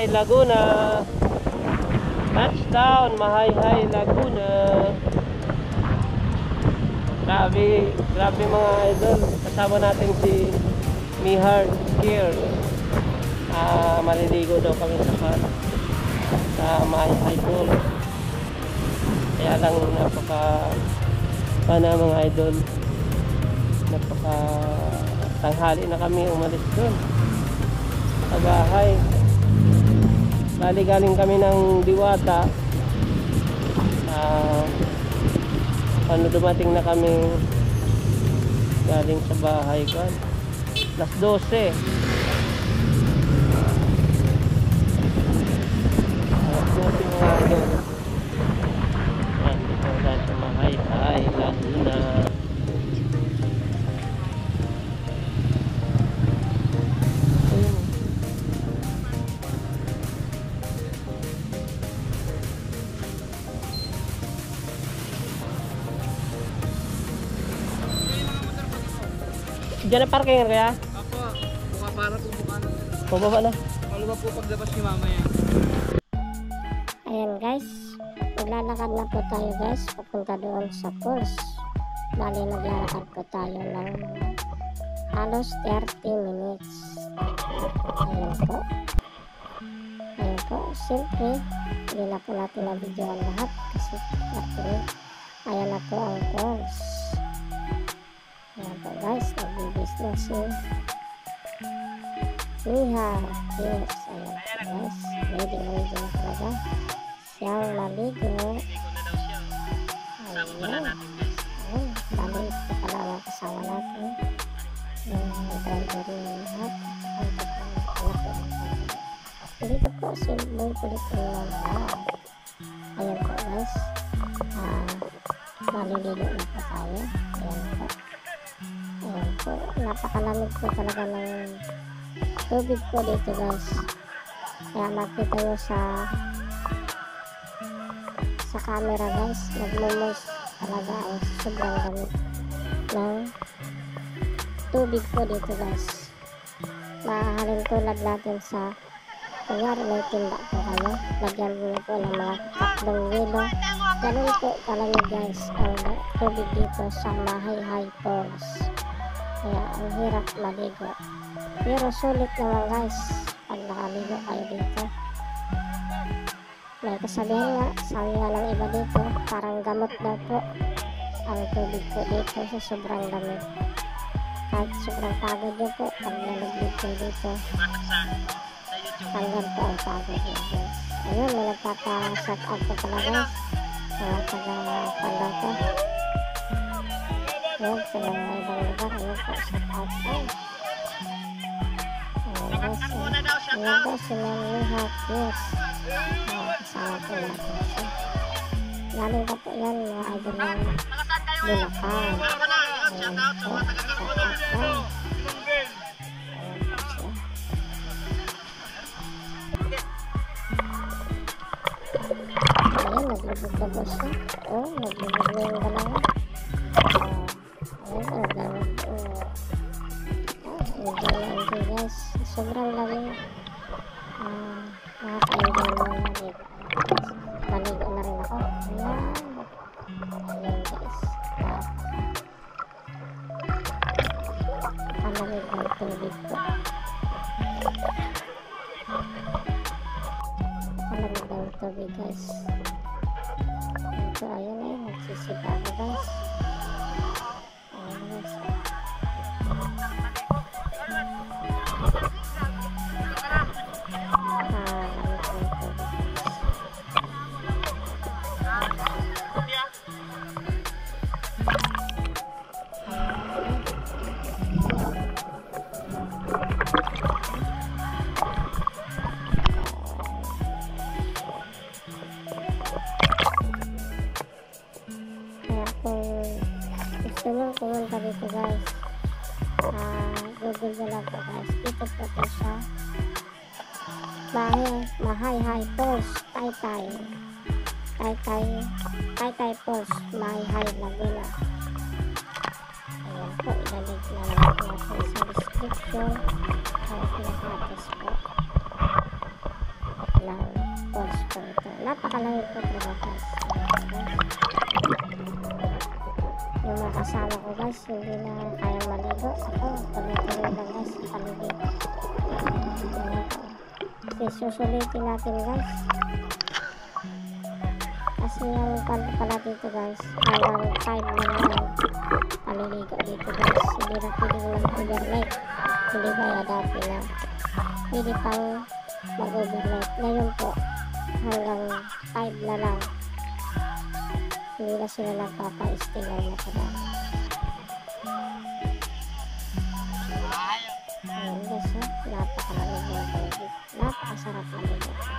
Mahayhay, Laguna. Touchdown, Mahayhay, Laguna. Grabe mga idol. Kasama natin si Mihard Care. Maliligo daw kami sa Mahayhay Pool. Kaya lang mga idol. Tanghali na kami umalis doon sa bahay. Galing kami ng Diwata. Dumating na kami galing sa bahay ko. Alas 12. Alas 12 mga idol. Dito tayo sa Mahayhay, Laguna. Diyan na parking kaya? Apo, para po mukha na. Pababa na. Maluwag po paglabas ni mamaya. Ayan guys, maglalakad na po tayo guys, papunta doon sa pools. Bali maglalakad po tayo ng halos 30 minutes. Ayan po. Ayan po, simple. Hindi na po natin na-video ang lahat kasi ayan na po ang pools. Ayan po guys, nag-business yun. Mihard Care. Ayan po guys, ready na talaga siyang maligo. Ayan. Ayan, bali ito pala ang kasama natin. Yung driver ni Mihard. Dito po, simple kulit lang. Ayan po guys, maliligo na po tayo. Ayan po. Ayan po, napakalamig po talaga ng tubig po dito guys. Kaya makita nyo sa camera guys, nagmumos talaga ang sobrang lamig ng tubig po dito guys. Mahalin tulad natin sa kunyari may tinda po kayo, lagyan mo po ng mga tatlong wilo. Ganun po talaga guys ang tubig dito sa Mahayhay Falls. Kaya ang hirap maligo, pero sulit naman guys pag nakaligo kayo dito. May kasabihan nga, sabi nga ng iba dito, parang gamot daw po ang tubig po dito sa sobrang lamig. Kahit sobrang pagod nyo po pag nalaglig po dito, tanggal po ang pagod nyo guys. Ayun, may nagpapa-shut out po pala guys, mga taga-pala po. Ayan, sa mga ibang lugar, ayun po, shut out po. Ayan guys, ayan po sila Mihard Care. Kasama po natin siya. Galing pa po yan mga idol ng Bulacan. Ayan po, shut out po. Ayan, naglubog-lubog siya. Oh, naglubog na yung dalawa. Ayan, gamit po. Enjoy na enjoy guys. Sobrang lamig. Nakaka-enjoy mo na dito. Maligo na rin ako. Ayan. Ayan guys. Malamig ang tubig po. Malamig ang tubig guys. Ito ayun eh, nagsisipa ako guys. Ayan guys. Gusto nyo pumunta dito guys, Google na lang po guys. Dito po po siya, Mahayhay Falls, Taytay Falls, Mahayhay, Laguna. Ayan po, ilalig na lang natin sa description ang pinaka-address po. falls po ito. Napakalamig po talaga guys. Yung mga kasama ko guys, hindi na kayang maligo. Ako, tuloy-tuloy lang guys sa paligid. Okay, susulitin natin guys. Kasi yung pala dito guys, hanggang 5 na lang paliligo dito guys. Hindi na pwedeng mag-overnight. Hindi kaya dati na pwede pang mag-overnight. Ngayon po, hanggang 5 na lang. Hindi na sila nagpapa-still na pala. Ayan guys, napakalamig ng tubig. Napakasarap maligo.